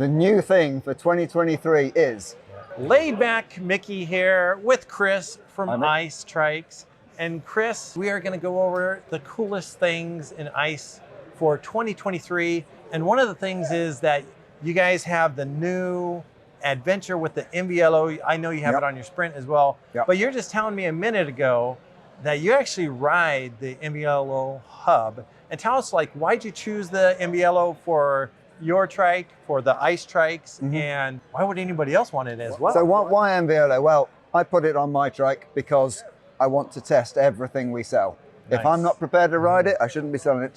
The new thing for 2023 is... Laid back Mickey here with Chris from Ice Trikes. And Chris, we are going to go over the coolest things in ice for 2023. And one of the things is that you guys have the new adventure with the MVLO. I know you have it on your Sprint as well. But you're just telling me a minute ago that you actually ride the MVLO hub. And tell us, like, why'd you choose the MVLO for your trike, for the Ice Trikes, and why would anybody else want it as well? So why MVLO? Well, I put it on my trike because I want to test everything we sell. If I'm not prepared to ride it, I shouldn't be selling it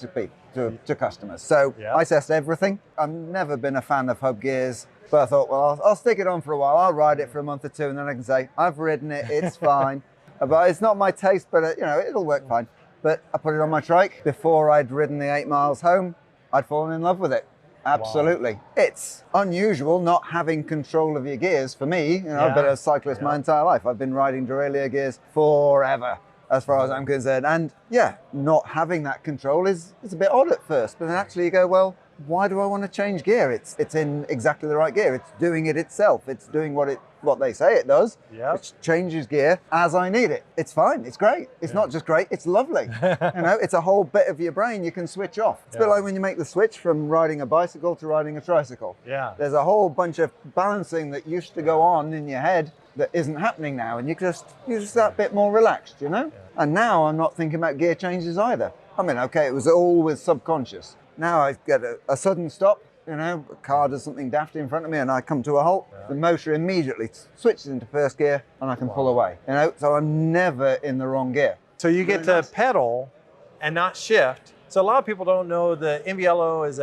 to customers. So I test everything. I've never been a fan of hub gears, but I thought, well, I'll stick it on for a while. I'll ride it for a month or two, and then I can say, I've ridden it, it's fine. But it's not my taste, but you know, it'll work fine. But I put it on my trike. Before I'd ridden the 8 miles home, I'd fallen in love with it. Absolutely. Wow. It's unusual not having control of your gears for me. You know, I've been a cyclist my entire life. I've been riding derailleur gears forever, as far as I'm concerned. And yeah, not having that control is a bit odd at first, but then actually you go, well, why do I want to change gear? It's in exactly the right gear. It's doing it itself. It's doing what they say it does. It changes gear as I need it. It's fine. It's great. It's not just great. It's lovely. You know, it's a whole bit of your brain you can switch off. It's a bit like when you make the switch from riding a bicycle to riding a tricycle. There's a whole bunch of balancing that used to go on in your head that isn't happening now, and you're just that bit more relaxed, you know? And now I'm not thinking about gear changes either. I mean, okay, it was always subconscious. Now I get a sudden stop, you know, a car does something daft in front of me and I come to a halt, the motor immediately switches into first gear and I can pull away, you know, so I'm never in the wrong gear. So you get to pedal and not shift. So a lot of people don't know the MVLO is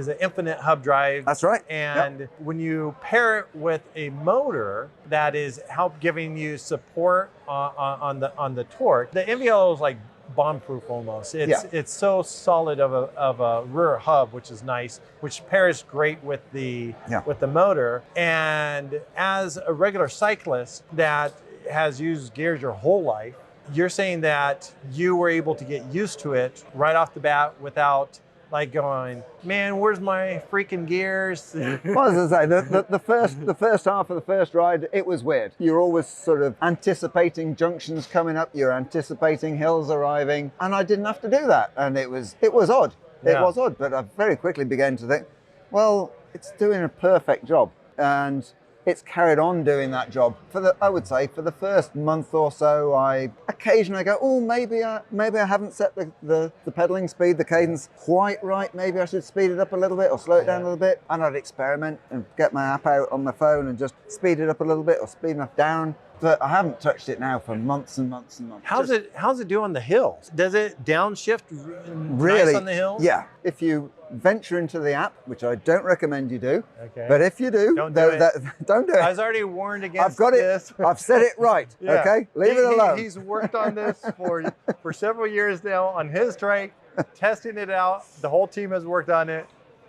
an infinite hub drive. That's right. And when you pair it with a motor that is giving you support on the torque, the MVLO is like bomb-proof almost. It's so solid of a rear hub, which is nice, which pairs great with the motor. And as a regular cyclist that has used gears your whole life, you're saying that you were able to get used to it right off the bat without like going, man, where's my freaking gears? Well, as I say, the first half of the first ride, it was weird. You're always sort of anticipating junctions coming up, you're anticipating hills arriving, and I didn't have to do that. And it was odd. It was odd, but I very quickly began to think, well, it's doing a perfect job. And it's carried on doing that job I would say for the first month or so. I occasionally go, oh, maybe I haven't set the pedaling speed, the cadence quite right. Maybe I should speed it up a little bit or slow it down a little bit. And I'd experiment and get my app out on my phone and just speed it up a little bit or speed enough down. But I haven't touched it now for months and months and months. How's it do on the hills? Does it downshift really nice on the hills? Yeah. If you venture into the app, which I don't recommend you do, but if you do, don't do it. I was already warned against I've got this. I've said it right, okay? Leave it alone. He's worked on this for several years now on his trike, testing it out. The whole team has worked on it.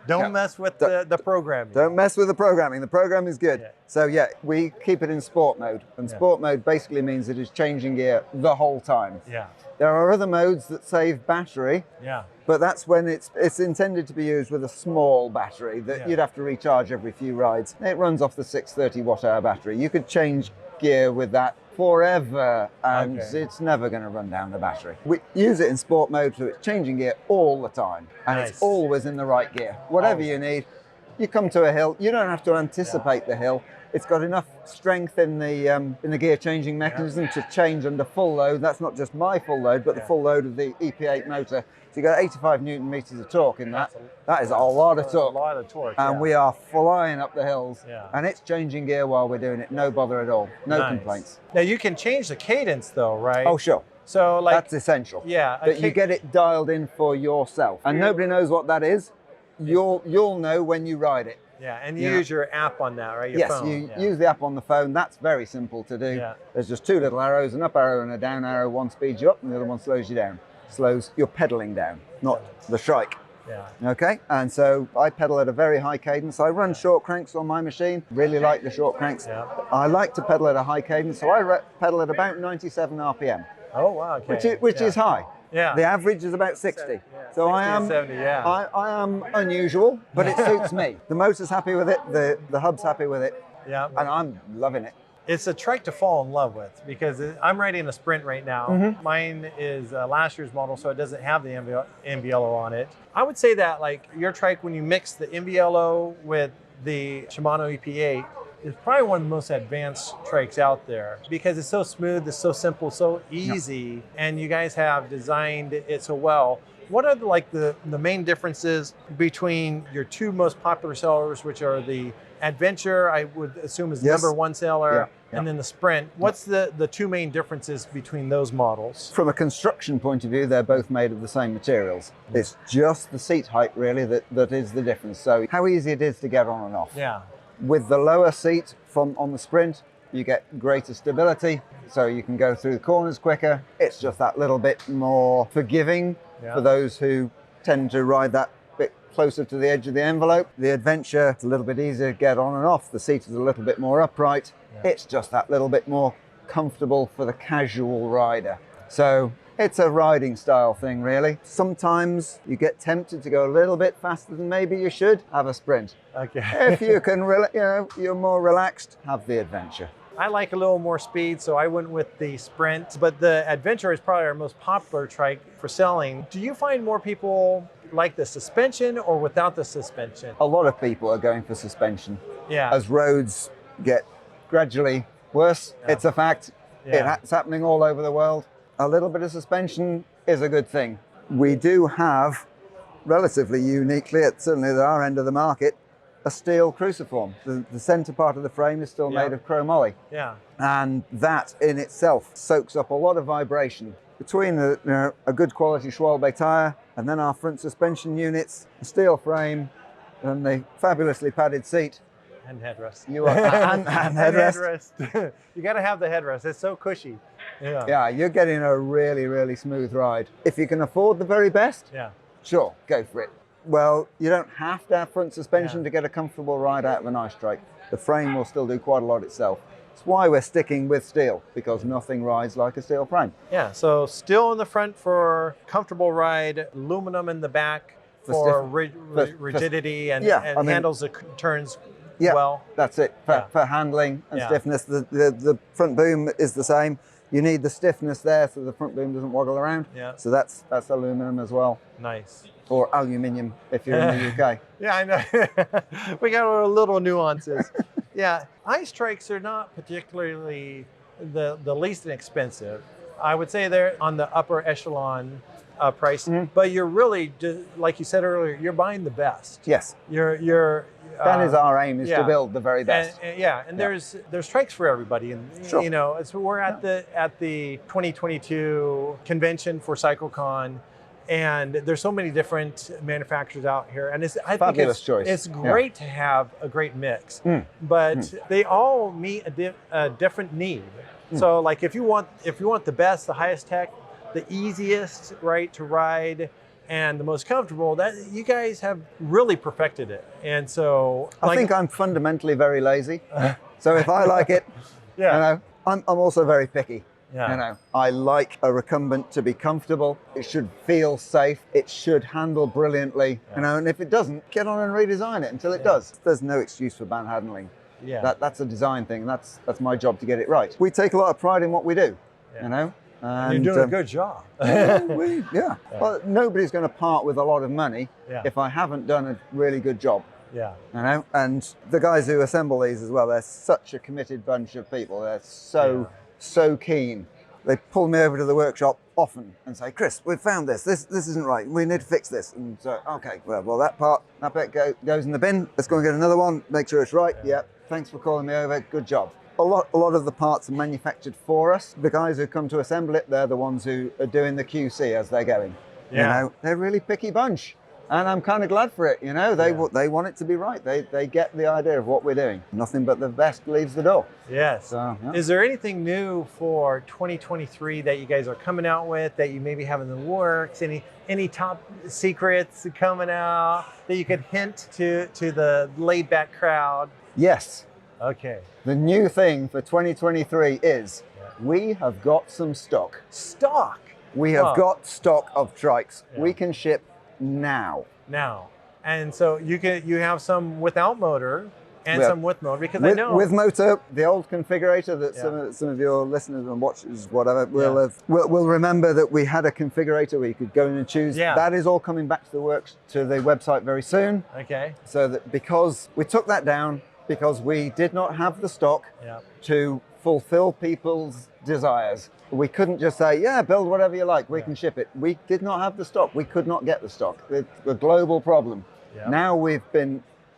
Don't mess with the programming. Don't mess with the programming. The program is good. So yeah, we keep it in sport mode. And sport mode basically means it is changing gear the whole time. There are other modes that save battery. But that's when it's intended to be used with a small battery that you'd have to recharge every few rides. It runs off the 630 watt-hour battery. You could change gear with that forever and it's never going to run down the battery. We use it in sport mode, so it's changing gear all the time and it's always in the right gear. Whatever you need, you come to a hill, you don't have to anticipate the hill. It's got enough strength in the gear changing mechanism to change under full load. That's not just my full load, but the full load of the EP8 motor. So you got 85 Newton meters of torque in that. That is a lot of torque. A lot of torque. And we are flying up the hills. And it's changing gear while we're doing it. No bother at all. No complaints. Now you can change the cadence though, right? Oh, sure. So like that's essential. That you get it dialed in for yourself. And nobody knows what that is. You'll know when you ride it. And you use your app on that, right? Your phone. You use the app on the phone. That's very simple to do. There's just two little arrows, an up arrow and a down arrow. One speeds you up and the other one slows you down. Slows your pedaling down, not the trike. Okay, and so I pedal at a very high cadence. I run short cranks on my machine, really like the short cranks. I like to pedal at a high cadence, so I pedal at about 97 RPM. Oh, wow, okay. Which is high. Yeah. The average is about 60. So 60 I am 70, yeah. I am unusual, but it suits me. The motor's happy with it, the hub's happy with it, Yeah. and I'm loving it. It's a trike to fall in love with because I'm riding a Sprint right now. Mine is last year's model, so it doesn't have the MVLO on it. I would say that like your trike, when you mix the MVLO with the Shimano EP8, is probably one of the most advanced trikes out there because it's so smooth, it's so simple, so easy, and you guys have designed it so well. What are the main differences between your two most popular sellers, which are the Adventure, I would assume is the number one seller, and then the Sprint? What's the two main differences between those models? From a construction point of view, they're both made of the same materials. It's just the seat height really that is the difference. So how easy it is to get on and off. Yeah. With the lower seat on the Sprint, you get greater stability, so you can go through the corners quicker. It's just that little bit more forgiving for those who tend to ride that bit closer to the edge of the envelope. The Adventure, it's a little bit easier to get on and off. The seat is a little bit more upright. It's just that little bit more comfortable for the casual rider. So it's a riding style thing, really. Sometimes you get tempted to go a little bit faster than maybe you should. Have a Sprint. Okay. If you can, you're more relaxed, have the Adventure. I like a little more speed, so I went with the Sprint, but the Adventure is probably our most popular trike for selling. Do you find more people like the suspension or without the suspension? A lot of people are going for suspension. Yeah. As roads get gradually worse, it's a fact. It's happening all over the world. A little bit of suspension is a good thing. We do have, relatively uniquely, certainly at our end of the market, a steel cruciform. The center part of the frame is still made of chromoly. Yeah. And that in itself soaks up a lot of vibration. Between a good quality Schwalbe tire and then our front suspension units, the steel frame and the fabulously padded seat. And headrest. You are, and headrest. Headrest. You got to have the headrest. It's so cushy. Yeah, you're getting a really, really smooth ride. If you can afford the very best, sure, go for it. Well, you don't have to have front suspension to get a comfortable ride out of a nice trike. The frame will still do quite a lot itself. That's why we're sticking with steel, because nothing rides like a steel frame. Yeah, so steel in the front for comfortable ride, aluminum in the back for rigidity and handles the turns well. That's it, for handling and stiffness. The front boom is the same. You need the stiffness there so the front boom doesn't waggle around. Yeah. So that's aluminum as well. Nice. Or aluminium if you're in the UK. Yeah, I know. We got our little nuances. Yeah, ice trikes are not particularly the least inexpensive. I would say they're on the upper echelon price, but you're really, like you said earlier, you're buying the best. Yes. That is our aim, is to build the very best. And there's trikes for everybody, and you know, so we're at the 2022 convention for CycleCon, and there's so many different manufacturers out here, and I think it's great to have a great mix, but they all meet a different need. So, like if you want the best, the highest tech, the easiest to ride, and the most comfortable, that you guys have really perfected it. And so I think I'm fundamentally very lazy. So if I like it, you know, I'm also very picky. Yeah. You know, I like a recumbent to be comfortable. It should feel safe. It should handle brilliantly. You know, and if it doesn't, get on and redesign it until it does. There's no excuse for bad handling. Yeah. That's a design thing. That's my job to get it right. We take a lot of pride in what we do. You know. And you're doing a good job. Well, nobody's going to part with a lot of money if I haven't done a really good job. Yeah. You know, and the guys who assemble these as well, they're such a committed bunch of people. They're so keen. They pull me over to the workshop often and say, Chris, we've found this. This isn't right. We need to fix this. And so, okay, well, that bit goes in the bin. Let's go and get another one. Make sure it's right. Yeah. Thanks for calling me over. Good job. A lot of the parts are manufactured for us. The guys who come to assemble it, they're the ones who are doing the QC as they're going. Yeah. You know, they're a really picky bunch. And I'm kind of glad for it, you know. They want it to be right. They get the idea of what we're doing. Nothing but the best leaves the door. Yes. So, Is there anything new for 2023 that you guys are coming out with that you maybe have in the works? Any top secrets coming out that you could hint to the laid back crowd? Yes. Okay. The new thing for 2023 is we have got some stock. Stock? We have got stock of Trikes. Yeah. We can ship now. And so you have some without motor and some with motor, because I know with motor, the old configurator that some of your listeners and watchers, whatever, will remember that we had a configurator where you could go in and choose. That is all coming back to the website very soon. Okay. So that because we took that down because we did not have the stock to fulfill people's desires. We couldn't just say, yeah, build whatever you like, we can ship it. We did not have the stock. We could not get the stock. It's a global problem. Now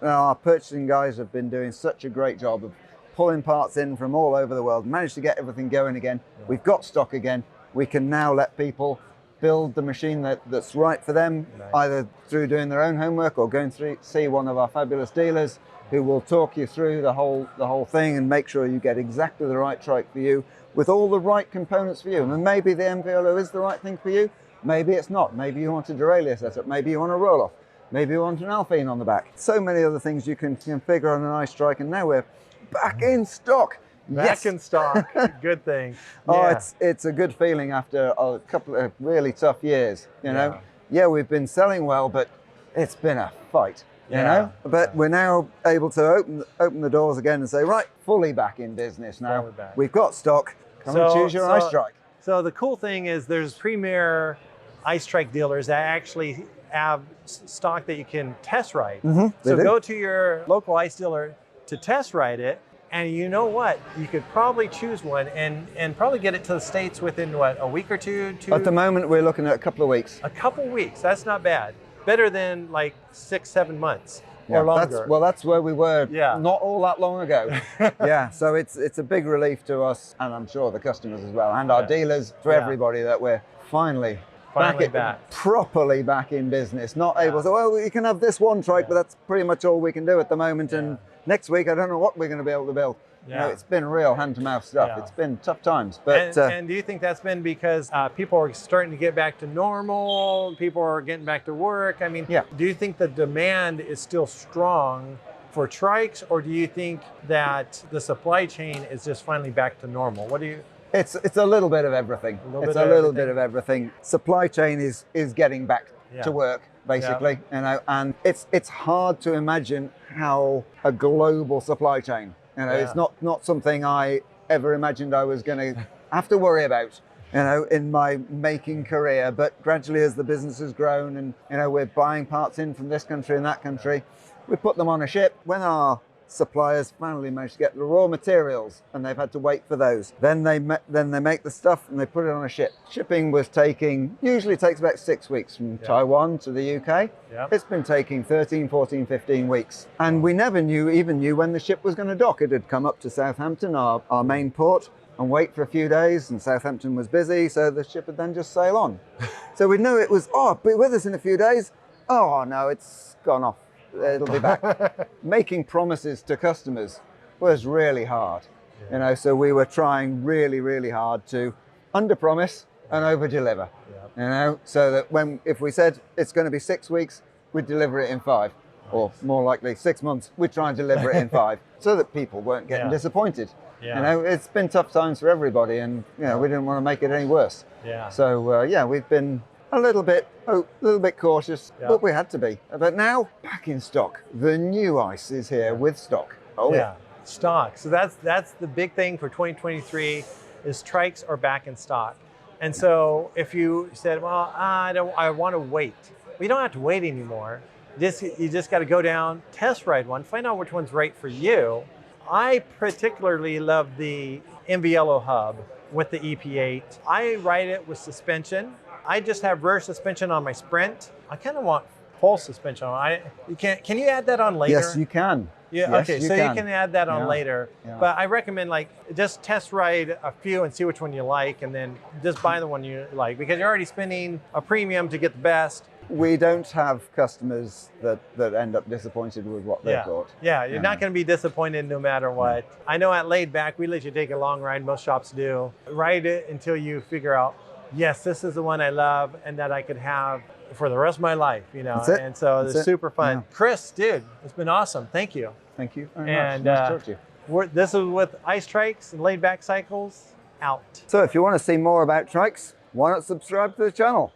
our purchasing guys have been doing such a great job of pulling parts in from all over the world, managed to get everything going again. We've got stock again. We can now let people build the machine that's right for them, either through doing their own homework or going through see one of our fabulous dealers who will talk you through the whole thing and make sure you get exactly the right trike for you with all the right components for you. And maybe the MVLO is the right thing for you, maybe it's not. Maybe you want a derailleur setup, maybe you want a roll-off, maybe you want an Alpine on the back. So many other things you can configure on an ice trike, and now we're back in stock. Back in stock, good thing. It's a good feeling after a couple of really tough years, you know. Yeah, we've been selling well, but it's been a fight. You know, but we're now able to open the doors again and say, right, fully back in business now. We've got stock. Come and choose your ice trike. So the cool thing is there's premier ice trike dealers that actually have stock that you can test ride. So go to your local ice dealer to test ride it, and you know what? You could probably choose one and probably get it to the States within what, a week or two? At the moment, we're looking at a couple of weeks. A couple weeks, that's not bad. Better than like 6-7 months or longer. That's where we were not all that long ago. So it's a big relief to us, and I'm sure the customers as well, and our dealers, to everybody, that we're finally back. Properly back in business. Not able to, well, you can have this one trike, but that's pretty much all we can do at the moment. And next week, I don't know what we're going to be able to build. You know, it's been real hand-to-mouth stuff. It's been tough times. But and do you think that's been because people are starting to get back to normal? People are getting back to work? I mean, do you think the demand is still strong for trikes, or do you think that the supply chain is just finally back to normal? What do you? It's a little bit of everything. It's a little bit of everything. Supply chain is getting back to work, basically. You know, and it's hard to imagine how a global supply chain. You know, it's not something I ever imagined I was going to have to worry about, you know, in my making career. But gradually, as the business has grown, and you know, we're buying parts in from this country and that country, we put them on a ship. When our suppliers finally managed to get the raw materials, and they've had to wait for those, then they make the stuff and they put it on a ship. Shipping was usually takes about 6 weeks from Taiwan to the UK. It's been taking 13, 14, 15 weeks. And we never knew when the ship was going to dock. It had come up to Southampton, our main port, and wait for a few days, and Southampton was busy, so the ship would then just sail on. So we knew it was, be with us in a few days. Oh no, it's gone off. It'll be back. Making promises to customers was really hard, you know, so we were trying really, really hard to under-promise and over-deliver, you know, so that if we said it's going to be 6 weeks, we'd deliver it in 5, or more likely 6 months, we'd try and deliver it in 5, so that people weren't getting disappointed. You know, it's been tough times for everybody, and you know, we didn't want to make it any worse. So we've been a little bit cautious, but we had to be. But now, back in stock. The new ice is here with stock. Stock. So that's the big thing for 2023 is trikes are back in stock. And so if you said, well, I want to wait. Well, you don't have to wait anymore. You just got to go down, test ride one, find out which one's right for you. I particularly love the MVLO hub with the EP8. I ride it with suspension. I just have rear suspension on my Sprint. I kind of want full suspension on. Can you add that on later? Yes, you can. Yeah. Yes, okay, so you can add that on later. But I recommend just test ride a few and see which one you like, and then just buy the one you like, because you're already spending a premium to get the best. We don't have customers that end up disappointed with what they bought. You're not going to be disappointed no matter what. I know at Laid Back, we let you take a long ride. Most shops do. Ride it until you figure out, yes, this is the one I love and that I could have for the rest of my life, you know. And so it's super fun. Chris, dude, it's been awesome. Thank you. Thank you very much. Nice to talk to you. This is with Ice Trikes and Laid Back Cycles out. So if you want to see more about Trikes, why not subscribe to the channel?